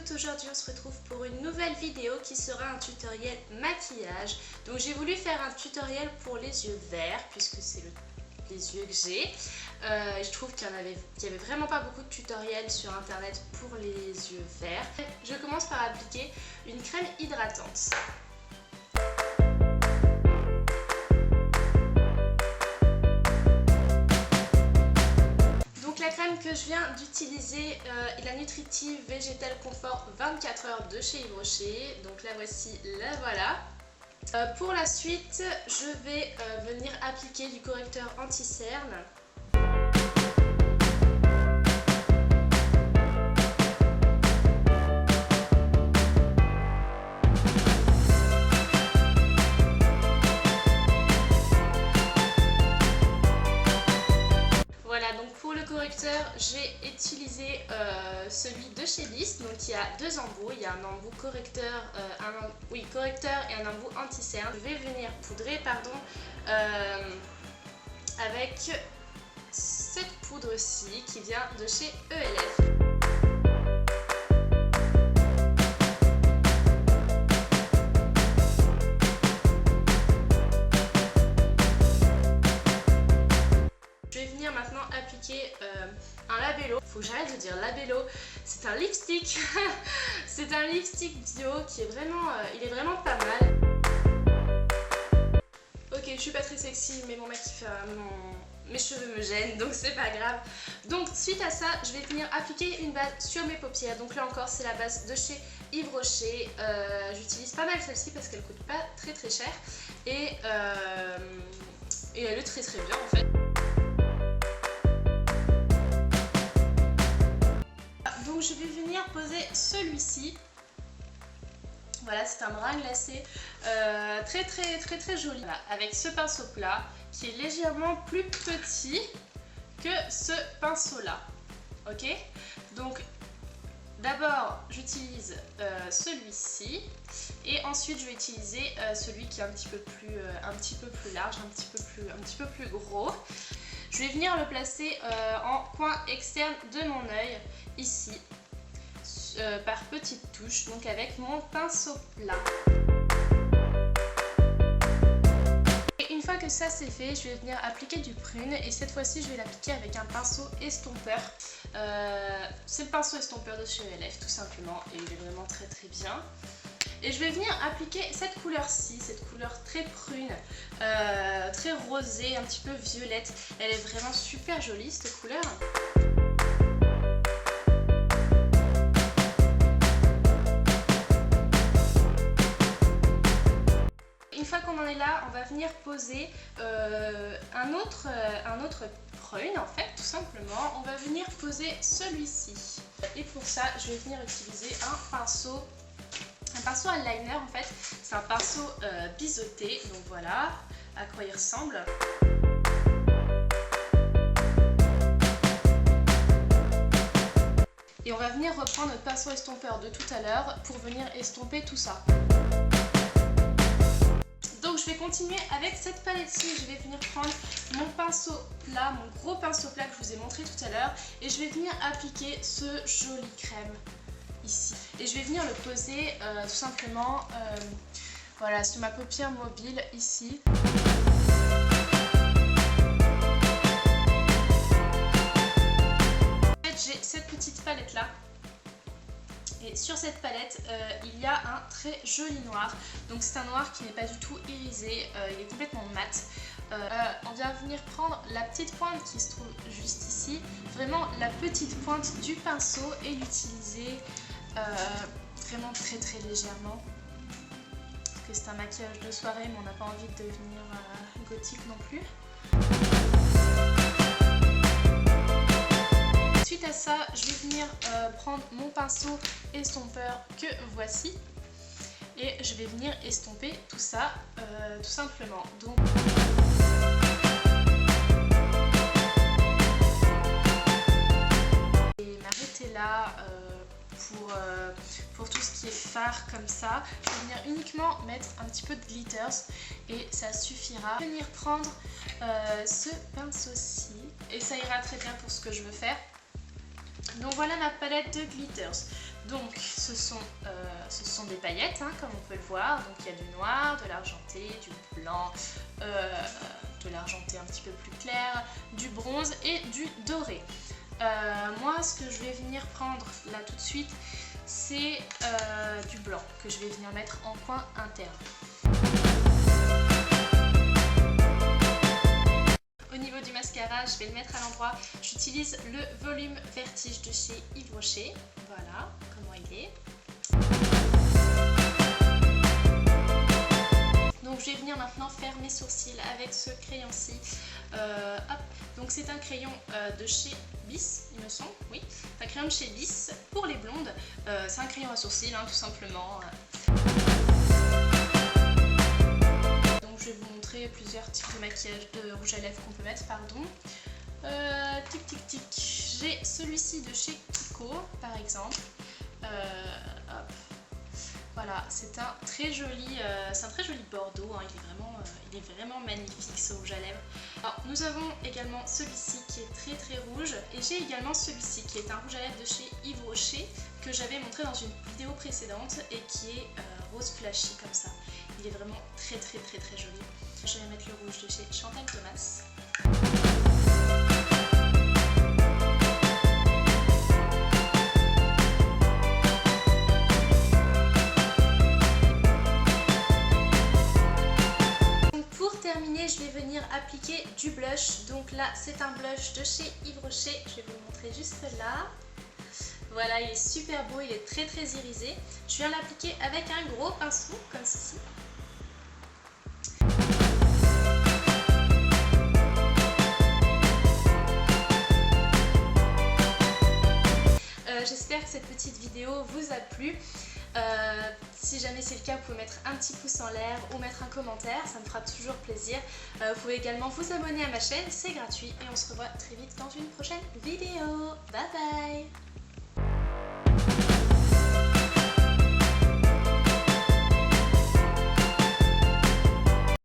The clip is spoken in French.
toutes, aujourd'hui on se retrouve pour une nouvelle vidéo qui sera un tutoriel maquillage. Donc j'ai voulu faire un tutoriel pour les yeux verts puisque c'est les yeux que j'ai. Je trouve qu'il y avait vraiment pas beaucoup de tutoriels sur internet pour les yeux verts. Je commence par appliquer une crème hydratante. La crème que je viens d'utiliser est la Nutritive Vegetal Comfort 24 heures de chez Yves Rocher. Donc la voici, la voilà. Pour la suite, je vais venir appliquer du correcteur anti-cerne. Voilà, donc pour le correcteur, j'ai utilisé celui de chez Liss. Donc il y a deux embouts, il y a un embout correcteur, correcteur et un embout anti-cerne. Je vais venir poudrer avec cette poudre-ci qui vient de chez ELF. Maintenant appliquer un labello. Faut que j'arrête de dire labello, c'est un lipstick. C'est un lipstick bio qui est vraiment, il est vraiment pas mal. Ok, je suis pas très sexy, mais mes cheveux me gênent, donc c'est pas grave. Donc suite à ça, je vais venir appliquer une base sur mes paupières. Donc là encore, c'est la base de chez Yves Rocher. J'utilise pas mal celle-ci parce qu'elle coûte pas très très cher et elle est très très bien en fait. Donc je vais venir poser celui-ci. Voilà, c'est un brin glacé très joli. Voilà, avec ce pinceau plat qui est légèrement plus petit que ce pinceau là. Ok, donc d'abord j'utilise celui-ci et ensuite je vais utiliser celui qui est un petit peu plus large, un petit peu plus gros. Je vais venir le placer en coin externe de mon œil, ici, par petites touches, donc avec mon pinceau plat. Et une fois que ça c'est fait, je vais venir appliquer du prune et cette fois-ci je vais l'appliquer avec un pinceau estompeur. C'est le pinceau estompeur de chez ELF tout simplement et il est vraiment très bien. Et je vais venir appliquer cette couleur-ci, cette couleur très prune, très rosée, un petit peu violette. Elle est vraiment super jolie cette couleur. Une fois qu'on en est là, on va venir poser un autre prune en fait, tout simplement. On va venir poser celui-ci. Et pour ça, je vais venir utiliser un pinceau eyeliner en fait, c'est un pinceau biseauté, donc voilà à quoi il ressemble. Et on va venir reprendre notre pinceau estompeur de tout à l'heure pour venir estomper tout ça. Donc je vais continuer avec cette palette-ci, je vais venir prendre mon pinceau plat, mon gros pinceau plat que je vous ai montré tout à l'heure et je vais venir appliquer ce joli crème. Ici. Et je vais venir le poser tout simplement voilà, sur ma paupière mobile ici. En fait, j'ai cette petite palette là et sur cette palette il y a un très joli noir. Donc c'est un noir qui n'est pas du tout irisé, il est complètement mat. On vient venir prendre la petite pointe qui se trouve juste ici, vraiment la petite pointe du pinceau et l'utiliser vraiment très légèrement parce que c'est un maquillage de soirée mais on n'a pas envie de devenir gothique non plus. Suite à ça, je vais venir prendre mon pinceau estompeur que voici et je vais venir estomper tout ça tout simplement. Donc et m'arrêter là pour tout ce qui est fard comme ça. Je vais venir uniquement mettre un petit peu de glitters et ça suffira. Je vais venir prendre ce pinceau-ci et ça ira très bien pour ce que je veux faire. Donc voilà ma palette de glitters. Donc ce sont des paillettes, hein, comme on peut le voir. Donc il y a du noir, de l'argenté, du blanc, de l'argenté un petit peu plus clair, du bronze et du doré. Moi, ce que je vais venir prendre là tout de suite, c'est du blanc que je vais venir mettre en coin interne. Au niveau du mascara, je vais le mettre à l'endroit. J'utilise le volume Vertige de chez Yves Rocher. Voilà comment il est. Donc je vais venir maintenant faire mes sourcils avec ce crayon-ci. Donc c'est un crayon de chez Bis, il me semble, oui. C'est un crayon de chez Bis pour les blondes. C'est un crayon à sourcils, hein, tout simplement. Donc je vais vous montrer plusieurs types de maquillage, de rouge à lèvres qu'on peut mettre, pardon. Tic tic tic. J'ai celui-ci de chez Kiko, par exemple. Hop. Voilà, c'est un très joli bordeaux, hein, il est vraiment magnifique ce rouge à lèvres. Alors, nous avons également celui-ci qui est très rouge et j'ai également celui-ci qui est un rouge à lèvres de chez Yves Rocher que j'avais montré dans une vidéo précédente et qui est rose flashy comme ça. Il est vraiment très joli. Je vais mettre le rouge de chez Chantal Thomas. Je vais venir appliquer du blush. Donc là c'est un blush de chez Yves Rocher, je vais vous le montrer juste là. Voilà, il est super beau, il est très irisé. Je viens l'appliquer avec un gros pinceau comme ceci. J'espère que cette petite vidéo vous a plu. Si jamais c'est le cas, vous pouvez mettre un petit pouce en l'air ou mettre un commentaire, ça me fera toujours plaisir. Vous pouvez également vous abonner à ma chaîne, c'est gratuit et on se revoit très vite dans une prochaine vidéo. Bye bye!